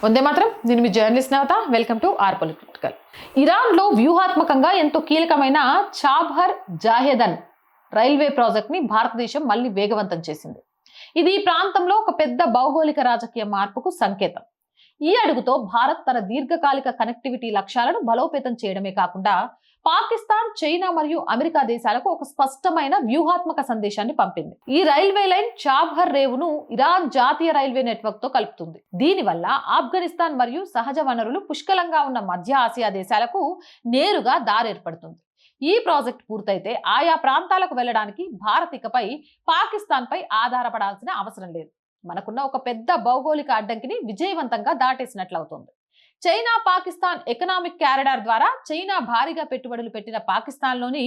వందే మాత్రం. నేను మీ journalist Navata. Welcome to R political. ఇరాన్లో వ్యూహాత్మకంగా ఎంతో కీలకమైన చాబహర్ జాహేదన్ రైల్వే ప్రాజెక్ట్ని భారతదేశం మళ్ళీ వేగవంతం చేసింది. ఇది ఈ ప్రాంతంలో ఒక పెద్ద భౌగోళిక రాజకీయ మార్పుకు సంకేతం. ఈ అడుగుతో భారత్ తన దీర్ఘకాలిక కనెక్టివిటీ లక్ష్యాలను బలోపేతం చేయడమే కాకుండా పాకిస్తాన్, చైనా మరియు అమెరికా దేశాలకు ఒక స్పష్టమైన వ్యూహాత్మక సందేశాన్ని పంపింది. ఈ రైల్వే లైన్ చాబహర్ రేవును ఇరాన్ జాతీయ రైల్వే నెట్వర్క్ తో కలుపుతుంది. దీనివల్ల ఆఫ్ఘనిస్తాన్ మరియు సహజ వనరులు పుష్కలంగా ఉన్న మధ్య ఆసియా దేశాలకు నేరుగా దారి ఏర్పడుతుంది. ఈ ప్రాజెక్ట్ పూర్తయితే ఆయా ప్రాంతాలకు వెళ్లడానికి భారత్ ఇకపై పాకిస్తాన్ పై ఆధారపడాల్సిన అవసరం లేదు. మనకున్న ఒక పెద్ద భౌగోళిక అడ్డంకిని విజయవంతంగా దాటేసినట్లవుతుంది. చైనా పాకిస్తాన్ ఎకనామిక్ కారిడార్ ద్వారా చైనా భారీగా పెట్టుబడులు పెట్టిన పాకిస్తాన్లోని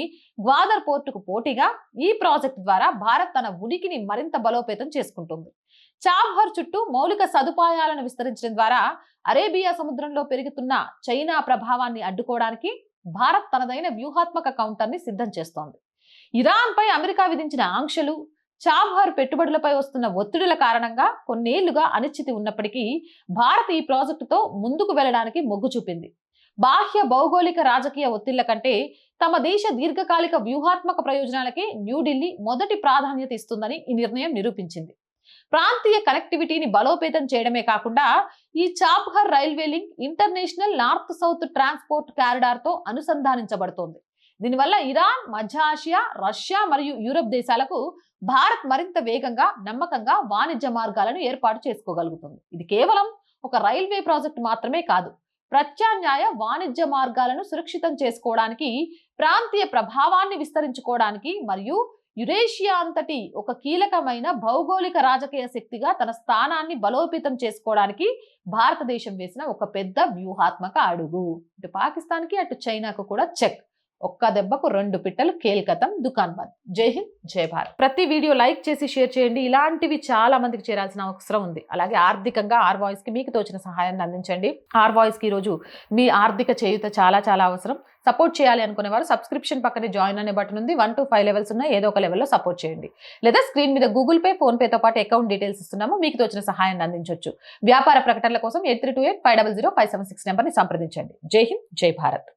గ్వాదర్ పోర్టుకు పోటీగా ఈ ప్రాజెక్టు ద్వారా భారత్ తన ఉనికిని మరింత బలోపేతం చేసుకుంటుంది. చాబహర్ చుట్టూ మౌలిక సదుపాయాలను విస్తరించడం ద్వారా అరేబియా సముద్రంలో పెరుగుతున్న చైనా ప్రభావాన్ని అడ్డుకోవడానికి భారత్ తనదైన వ్యూహాత్మక కౌంటర్ని సిద్ధం చేస్తోంది. ఇరాన్ పై అమెరికా విధించిన ఆంక్షలు, చాబహర్ పెట్టుబడులపై వస్తున్న ఒత్తిడుల కారణంగా కొన్నేళ్లుగా అనిశ్చితి ఉన్నప్పటికీ భారత్ ఈ ప్రాజెక్టుతో ముందుకు వెళ్లడానికి మొగ్గు చూపింది. బాహ్య భౌగోళిక రాజకీయ ఒత్తిళ్ల కంటే తమ దేశ దీర్ఘకాలిక వ్యూహాత్మక ప్రయోజనాలకే న్యూఢిల్లీ మొదటి ప్రాధాన్యత ఇస్తుందని ఈ నిర్ణయం నిరూపించింది. ప్రాంతీయ కనెక్టివిటీని బలోపేతం చేయడమే కాకుండా ఈ Chabahar railway link international north south transport corridor తో అనుసంధానించబడుతోంది. దీనివల్ల ఇరాన్, మధ్య ఆసియా, రష్యా మరియు యూరప్ దేశాలకు భారత్ మరింత వేగంగా, నమ్మకంగా వాణిజ్య మార్గాలను ఏర్పాటు చేసుకోగలుగుతుంది. ఇది కేవలం ఒక రైల్వే ప్రాజెక్టు మాత్రమే కాదు, ప్రత్యామ్నాయ వాణిజ్య మార్గాలను సురక్షితం చేసుకోవడానికి, ప్రాంతీయ ప్రభావాన్ని విస్తరించుకోవడానికి మరియు యురేషియా అంతటి ఒక కీలకమైన భౌగోళిక రాజకీయ శక్తిగా తన స్థానాన్ని బలోపేతం చేసుకోవడానికి భారతదేశం వేసిన ఒక పెద్ద వ్యూహాత్మక అడుగు. ఇటు పాకిస్తాన్కి, అటు చైనాకు కూడా చెక్. ఒక్క దెబ్బకు రెండు పిట్టలు కేల్కతం, దుకాన్ బంద్. జై హింద్, జై భారత్. ప్రతి వీడియో లైక్ చేసి షేర్ చేయండి. ఇలాంటివి చాలా మందికి చేరాల్సిన అవసరం ఉంది. అలాగే ఆర్థికంగా ఆర్ వాయిస్ కి మీకు తోచిన సహాయాన్ని అందించండి. ఆర్ వాయిస్ కి ఈరోజు మీ ఆర్థిక చేయూత చాలా చాలా అవసరం. సపోర్ట్ చేయాలి అనుకునే వారు సబ్స్క్రిప్షన్ పక్కనే జాయిన్ అనే బటన్ ఉంది. 1 to 5 లెవెల్స్ ఉన్నాయి. ఏదో ఒక లెవెల్లో సపోర్ట్ చేయండి. లేదా స్క్రీన్ మీద గూగుల్ పే, ఫోన్ పేతో పాటు అకౌంట్ డీటెయిల్స్ ఇస్తున్నాము. మీకు తోచిన సహాయాన్ని అందించవచ్చు. వ్యాపార ప్రకటనల కోసం 8328500576 నెంబర్ని సంప్రదించండి. జై హింద్, జై భారత్.